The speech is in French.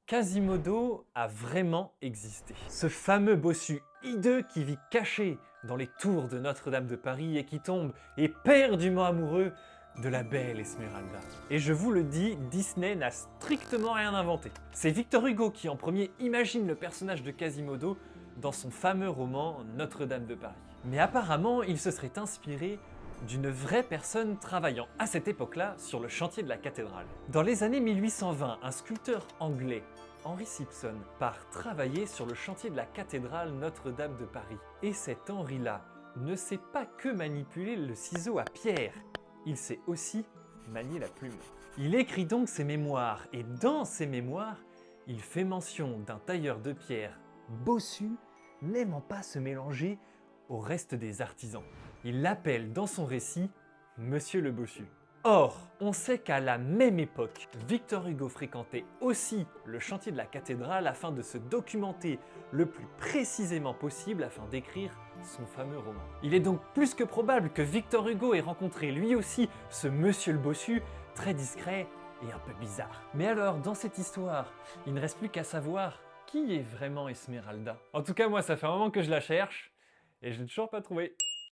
Quasimodo a vraiment existé. Ce fameux bossu hideux qui vit caché dans les tours de Notre-Dame de Paris et qui tombe éperdument amoureux de la belle Esmeralda. Et je vous le dis, Disney n'a strictement rien inventé. C'est Victor Hugo qui en premier imagine le personnage de Quasimodo dans son fameux roman Notre-Dame de Paris. Mais apparemment, il se serait inspiré d'une vraie personne travaillant à cette époque-là sur le chantier de la cathédrale. Dans les années 1820, un sculpteur anglais, Henry Simpson, part travailler sur le chantier de la cathédrale Notre-Dame de Paris. Et cet Henry-là ne sait pas que manipuler le ciseau à pierre, il sait aussi manier la plume. Il écrit donc ses mémoires, et dans ses mémoires, il fait mention d'un tailleur de pierre bossu, n'aimant pas se mélanger au reste des artisans. Il l'appelle dans son récit Monsieur le Bossu. Or, on sait qu'à la même époque, Victor Hugo fréquentait aussi le chantier de la cathédrale afin de se documenter le plus précisément possible afin d'écrire son fameux roman. Il est donc plus que probable que Victor Hugo ait rencontré lui aussi ce Monsieur le Bossu, très discret et un peu bizarre. Mais alors, dans cette histoire, il ne reste plus qu'à savoir qui est vraiment Esmeralda. En tout cas, moi, ça fait un moment que je la cherche et je l'ai toujours pas trouvée.